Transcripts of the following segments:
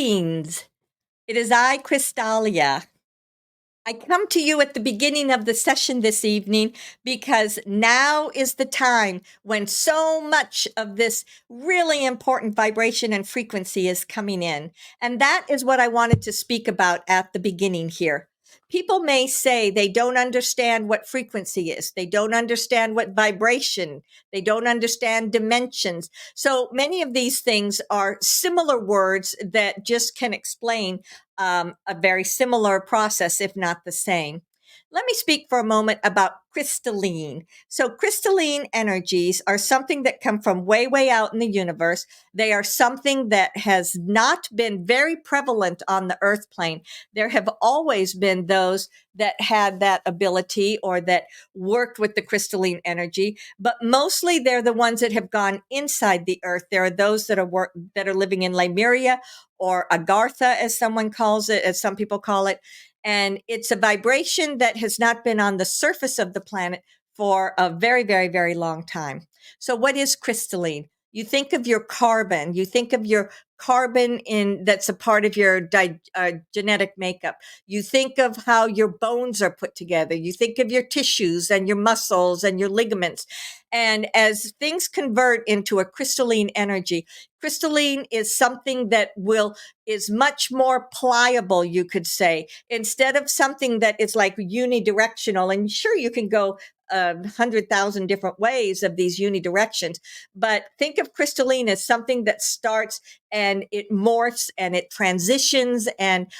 Greetings. It is I, Crystallia. I come to you at the beginning of the session this evening because now is the time when so much of this really important vibration and frequency is coming in. And that is what I wanted to speak about at the beginning here. People may say they don't understand what frequency is. They don't understand what vibration. They don't understand dimensions. So many of these things are similar words that just can explain a very similar process, if not the same. Let me speak for a moment about crystalline. So crystalline energies are something that come from way, way out in the universe. They are something that has not been very prevalent on the earth plane. There have always been those that had that ability or that worked with the crystalline energy, but mostly they're the ones that have gone inside the earth. There are those that are living in Lemuria or Agartha, as someone calls it, as some people call it. And it's a vibration that has not been on the surface of the planet for a very, very, very long time. So what is crystalline? You think of your carbon. You think of your carbon that's a part of your genetic makeup. You think of how your bones are put together. You think of your tissues and your muscles and your ligaments. And as things convert into a crystalline energy, crystalline is something that is much more pliable, you could say, instead of something that is like unidirectional. And sure, you can go 100,000 different ways of these unidirections, but think of crystalline as something that starts and it morphs and it transitions. And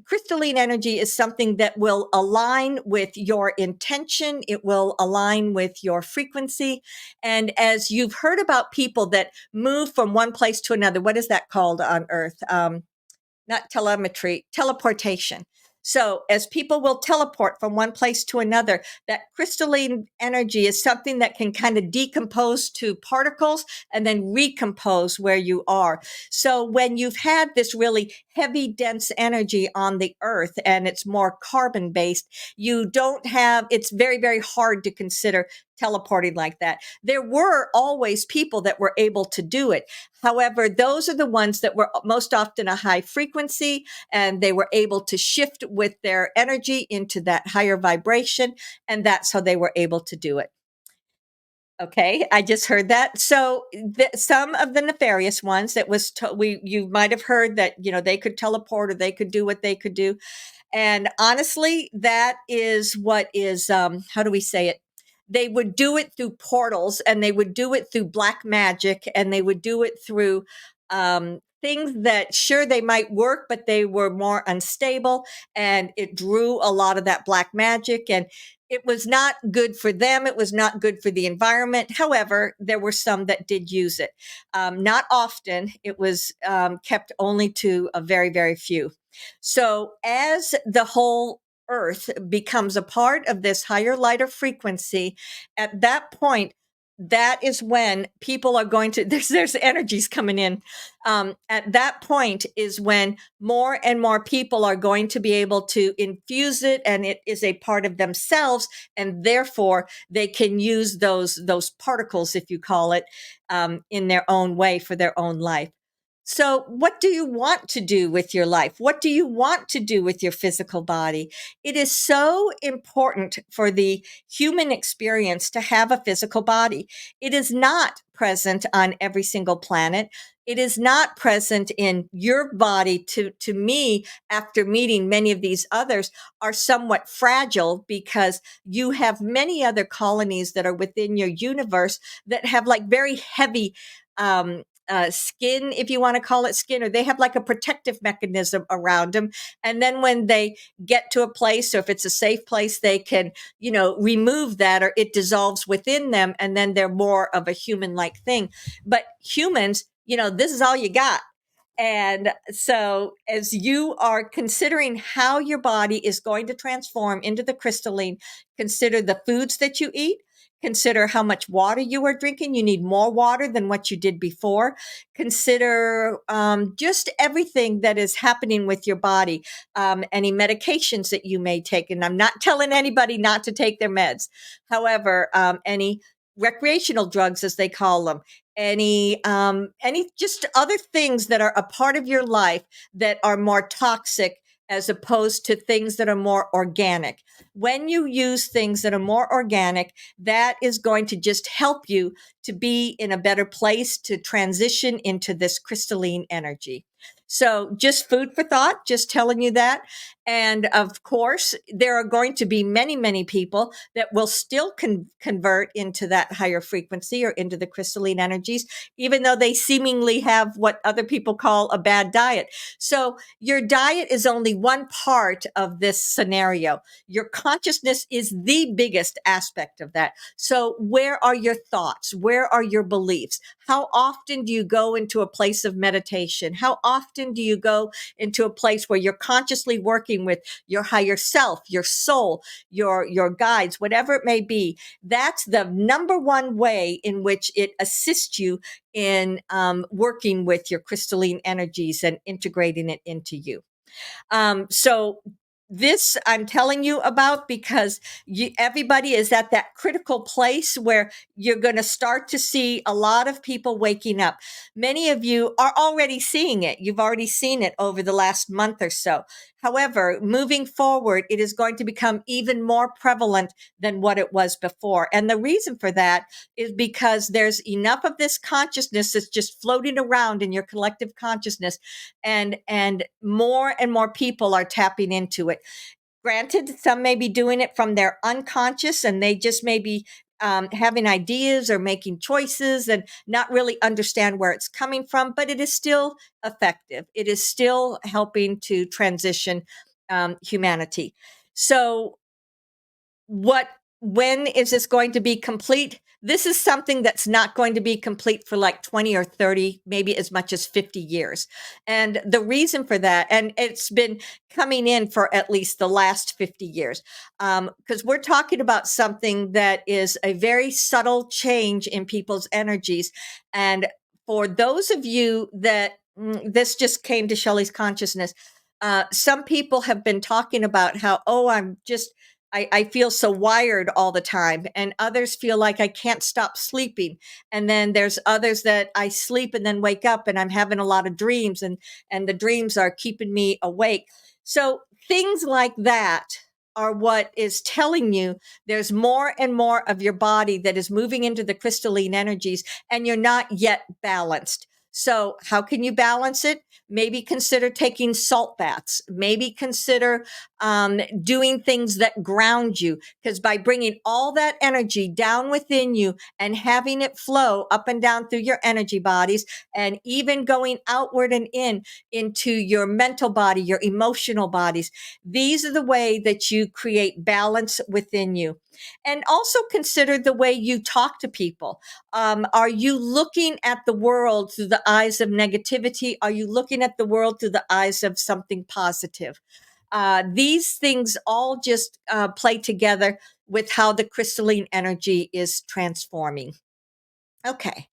crystalline energy is something that will align with your intention. It will align with your frequency. And as you've heard about people that move from one place to another, what is that called on earth? Not telemetry, teleportation. So as people will teleport from one place to another, that crystalline energy is something that can kind of decompose to particles and then recompose where you are. So when you've had this really heavy, dense energy on the earth and it's more carbon based, it's very, very hard to consider teleporting like that. There were always people that were able to do it. However, those are the ones that were most often a high frequency, and they were able to shift with their energy into that higher vibration, and that's how they were able to do it. Okay, I just heard that. So some of the nefarious ones that you might have heard that, they could teleport or they could do what they could do. And honestly, that is what is, how do we say it? They would do it through portals, and they would do it through black magic, and they would do it through things that sure they might work, but they were more unstable, and it drew a lot of that black magic, and it was not good for them. It was not good for the environment. However, there were some that did use it. Not often. It was kept only to a very, very few. So as the whole earth becomes a part of this higher, lighter frequency, at that point, that is when people are going to, there's energies coming in. At that point is when more and more people are going to be able to infuse it, and it is a part of themselves, and therefore they can use those particles, if you call it, in their own way for their own life. So what do you want to do with your life? What do you want to do with your physical body? It is so important for the human experience to have a physical body. It is not present on every single planet. It is not present in your body. To me, after meeting many of these others, are somewhat fragile because you have many other colonies that are within your universe that have like very heavy skin, if you want to call it skin, or they have like a protective mechanism around them. And then when they get to a place, or if it's a safe place, they can, remove that, or it dissolves within them. And then they're more of a human-like thing. But humans, this is all you got. And so as you are considering how your body is going to transform into the crystalline, consider the foods that you eat. Consider how much water you are drinking. You need more water than what you did before. Consider just everything that is happening with your body, any medications that you may take. And I'm not telling anybody not to take their meds. However, any recreational drugs, as they call them, any just other things that are a part of your life that are more toxic as opposed to things that are more organic. When you use things that are more organic, that is going to just help you to be in a better place to transition into this crystalline energy. So just food for thought, just telling you that. And of course, there are going to be many, many people that will still convert into that higher frequency or into the crystalline energies, even though they seemingly have what other people call a bad diet. So your diet is only one part of this scenario. Your consciousness is the biggest aspect of that. So where are your thoughts? Where are your beliefs? How often do you go into a place of meditation? How often do you go into a place where you're consciously working with your higher self, your soul, your guides, whatever it may be? That's the number one way in which it assists you in working with your crystalline energies and integrating it into you. So this I'm telling you about because everybody is at that critical place where you're going to start to see a lot of people waking up. Many of you are already seeing it. You've already seen it over the last month or so. However, moving forward, it is going to become even more prevalent than what it was before. And the reason for that is because there's enough of this consciousness that's just floating around in your collective consciousness, and more people are tapping into it. Granted, some may be doing it from their unconscious, and they just may be having ideas or making choices and not really understand where it's coming from, but it is still effective. It is still helping to transition humanity. So when is this going to be complete? This is something that's not going to be complete for like 20 or 30, maybe as much as 50 years. And the reason for that, and it's been coming in for at least the last 50 years, because we're talking about something that is a very subtle change in people's energies. And for those of you that this just came to Shelly's consciousness, some people have been talking about how, oh, I feel so wired all the time, and others feel like I can't stop sleeping. And then there's others that I sleep and then wake up and I'm having a lot of dreams, and the dreams are keeping me awake. So things like that are what is telling you there's more and more of your body that is moving into the crystalline energies, and you're not yet balanced. So how can you balance it? Maybe consider taking salt baths. Maybe consider doing things that ground you, because by bringing all that energy down within you and having it flow up and down through your energy bodies, and even going outward and into your mental body, your emotional bodies, these are the way that you create balance within you. And also consider the way you talk to people. Are you looking at the world through the eyes of negativity? Are you looking at the world through the eyes of something positive? These things all just play together with how the crystalline energy is transforming. Okay.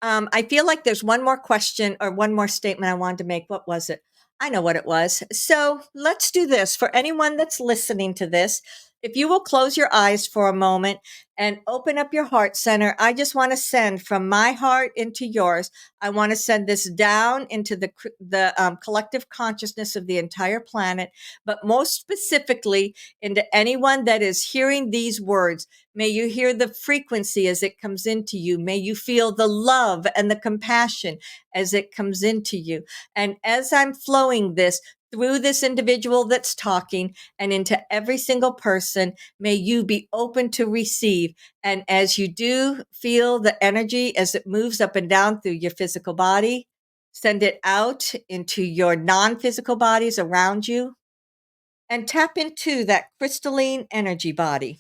I feel like there's one more question or one more statement I wanted to make. What was it? I know what it was. So let's do this. For anyone that's listening to this, if you will close your eyes for a moment and open up your heart center, I just want to send from my heart into yours. I want to send this down into the collective consciousness of the entire planet, but most specifically into anyone that is hearing these words. May you hear the frequency as it comes into you. May you feel the love and the compassion as it comes into you. And as I'm flowing this through this individual that's talking and into every single person, may you be open to receive. And as you do, feel the energy as it moves up and down through your physical body. Send it out into your non-physical bodies around you, and tap into that crystalline energy body,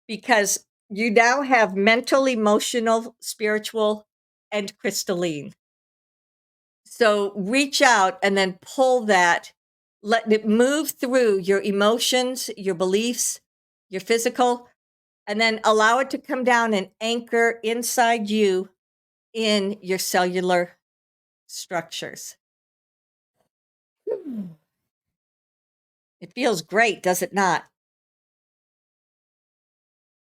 because you now have mental, emotional, spiritual, and crystalline. So reach out and then pull that, let it move through your emotions, your beliefs, your physical, and then allow it to come down and anchor inside you in your cellular structures. It feels great, does it not?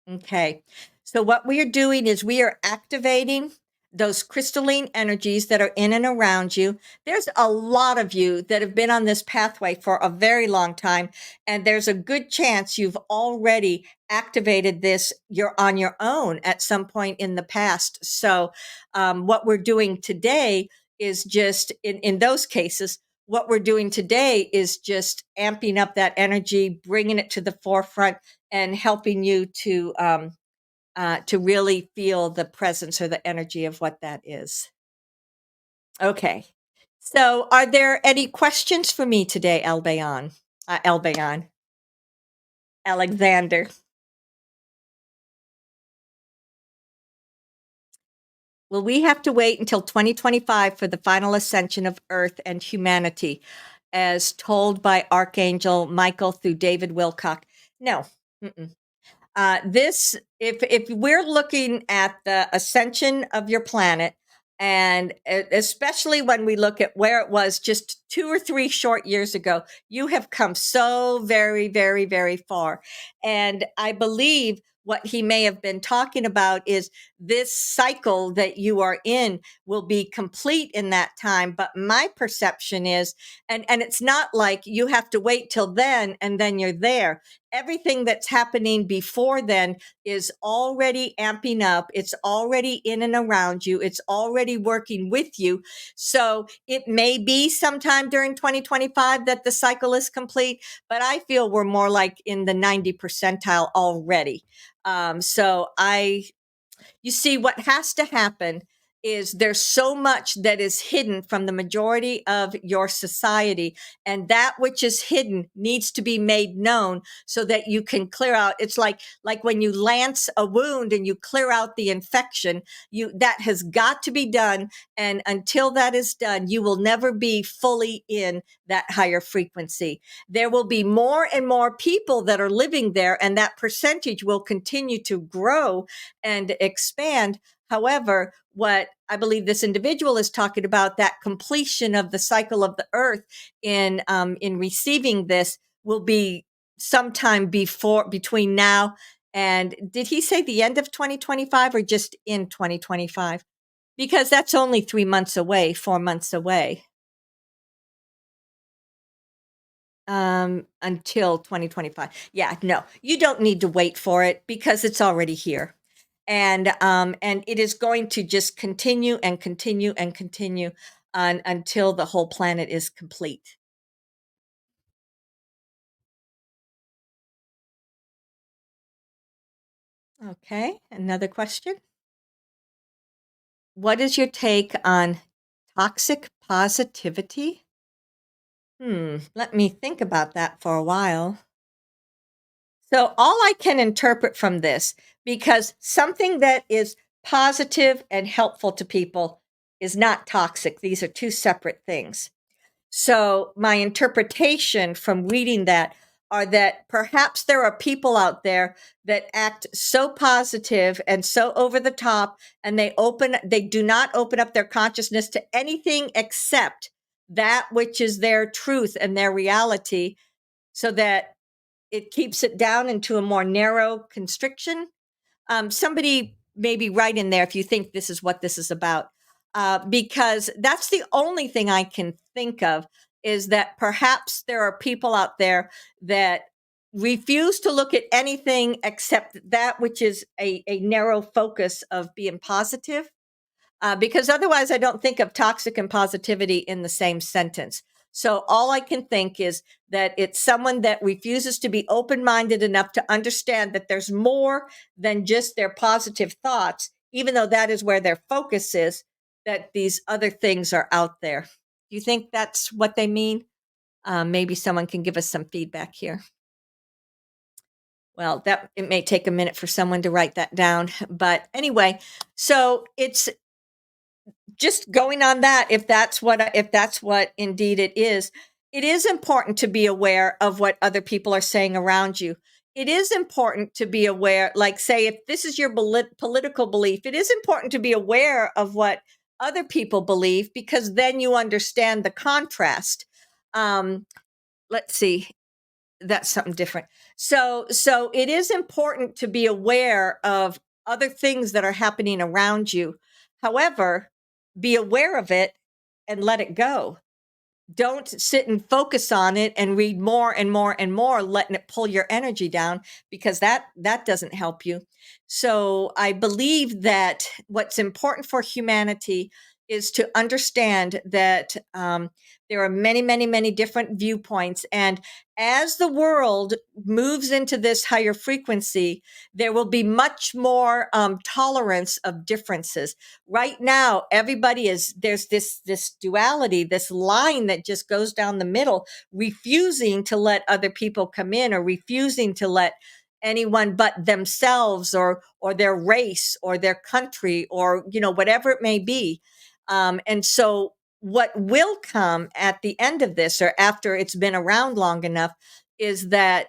Okay. So what we are doing is we are activating those crystalline energies that are in and around you. There's a lot of you that have been on this pathway for a very long time, and there's a good chance you've already activated this. You're on your own at some point in the past. So, what we're doing today is just in those cases, what we're doing today is just amping up that energy, bringing it to the forefront, and helping you to really feel the presence or the energy of what that is. Okay. So, are there any questions for me today, Albayon? Albayon, Alexander. Will we have to wait until 2025 for the final ascension of Earth and humanity, as told by Archangel Michael through David Wilcock? No. Mm-mm. This, if we're looking at the ascension of your planet, and especially when we look at where it was just 2 or 3 short years ago, you have come so very, very, very far. And I believe what he may have been talking about is this cycle that you are in will be complete in that time. But my perception is, and it's not like you have to wait till then and then you're there. Everything that's happening before then is already amping up. It's already in and around you. It's already working with you. So it may be sometime during 2025 that the cycle is complete, but I feel we're more like in the 90 percentile already. You see, what has to happen is there's so much that is hidden from the majority of your society, and that which is hidden needs to be made known so that you can clear out. It's like when you lance a wound and you clear out the infection, you that has got to be done, and until that is done, you will never be fully in that higher frequency. There will be more and more people that are living there, and that percentage will continue to grow and expand. However, what I believe this individual is talking about, that completion of the cycle of the earth in receiving this, will be sometime between now and, did he say the end of 2025 or just in 2025? Because that's only 3 months away, 4 months away. Until 2025. Yeah, no, you don't need to wait for it because it's already here. And it is going to just continue and continue and continue until the whole planet is complete. Okay, another question. What is your take on toxic positivity? Let me think about that for a while. So, all I can interpret from this, because something that is positive and helpful to people is not toxic, these are two separate things. So, my interpretation from reading that are that perhaps there are people out there that act so positive and so over the top, and they do not open up their consciousness to anything except that which is their truth and their reality, so that it keeps it down into a more narrow constriction. Somebody maybe write in there if you think this is what this is about, because that's the only thing I can think of, is that perhaps there are people out there that refuse to look at anything except that which is a narrow focus of being positive, because otherwise I don't think of toxic and positivity in the same sentence. So all I can think is that it's someone that refuses to be open-minded enough to understand that there's more than just their positive thoughts, even though that is where their focus is, that these other things are out there. Do you think that's what they mean? Maybe someone can give us some feedback here. Well, that it may take a minute for someone to write that down, but anyway, so it's just going on that, if that's what indeed it is important to be aware of what other people are saying around you. It is important to be aware, like, say, if this is your political belief, it is important to be aware of what other people believe, because then you understand the contrast. Let's see, that's something different. So it is important to be aware of other things that are happening around you, However, be aware of it and let it go. Don't sit and focus on it and read more and more and more, letting it pull your energy down, because that doesn't help you. So I believe that what's important for humanity is to understand that there are many, many, many different viewpoints. And as the world moves into this higher frequency, there will be much more tolerance of differences. Right now, everybody there's this duality, this line that just goes down the middle, refusing to let other people come in, or refusing to let anyone but themselves or their race or their country, or whatever it may be. And so what will come at the end of this, or after it's been around long enough, is that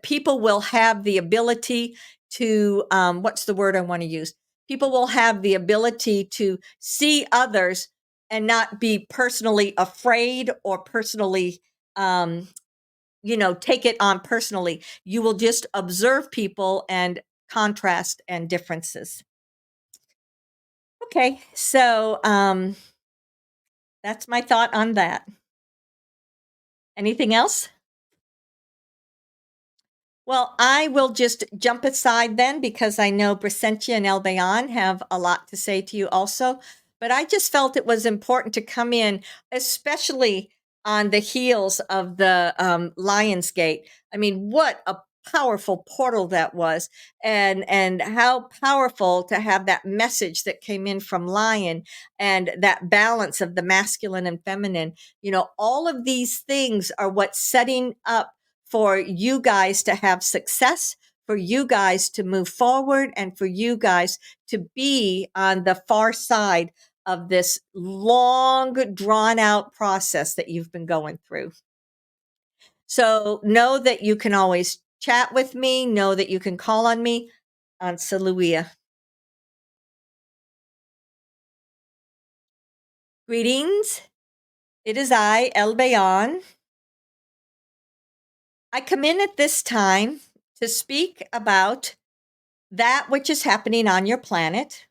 people will have the ability to what's the word I want to use? People will have the ability to see others and not be personally afraid or personally take it on personally. You will just observe people and contrast and differences. Okay, so that's my thought on that. Anything else? Well, I will just jump aside then, because I know Brysentia and Albayon have a lot to say to you also. But I just felt it was important to come in, especially on the heels of the Lionsgate. I mean, what a powerful portal that was, and how powerful to have that message that came in from Lion, and that balance of the masculine and feminine. All of these things are what's setting up for you guys to have success, for you guys to move forward, and for you guys to be on the far side of this long, drawn out process that you've been going through. So know that you can always chat with me, know that you can call on me on Saluia. Greetings. It is I, Albayon. I come in at this time to speak about that which is happening on your planet.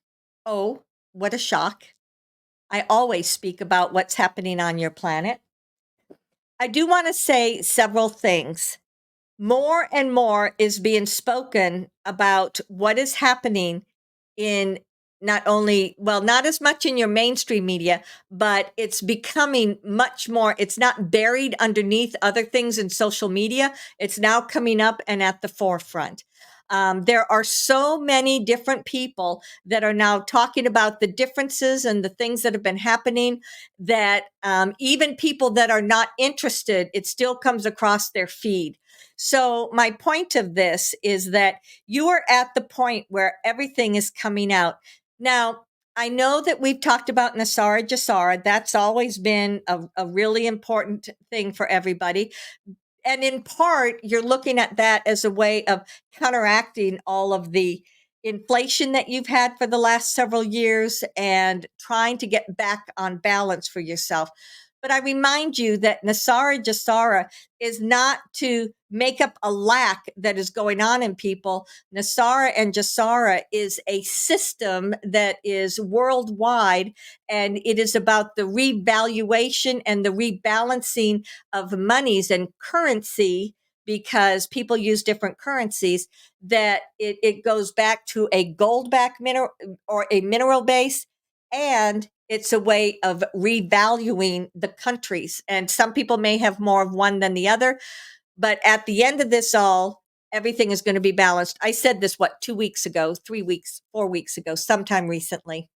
Oh, what a shock. I always speak about what's happening on your planet. I do want to say several things. More and more is being spoken about what is happening in not as much in your mainstream media, but it's becoming much more. It's not buried underneath other things in social media. It's now coming up and at the forefront. There are so many different people that are now talking about the differences and the things that have been happening, that even people that are not interested, it still comes across their feed. So my point of this is that you are at the point where everything is coming out. Now, I know that we've talked about Nesara, Gesara. That's always been a really important thing for everybody. And in part, you're looking at that as a way of counteracting all of the inflation that you've had for the last several years and trying to get back on balance for yourself. But I remind you that Nesara Gesara is not to make up a lack that is going on in people. Nesara and Gesara is a system that is worldwide, and it is about the revaluation and the rebalancing of monies and currency, because people use different currencies, that it goes back to a gold back mineral or a mineral base, and it's a way of revaluing the countries. And some people may have more of one than the other, but at the end of this all, everything is going to be balanced. I said this, 2 weeks ago, 3 weeks, 4 weeks ago, sometime recently.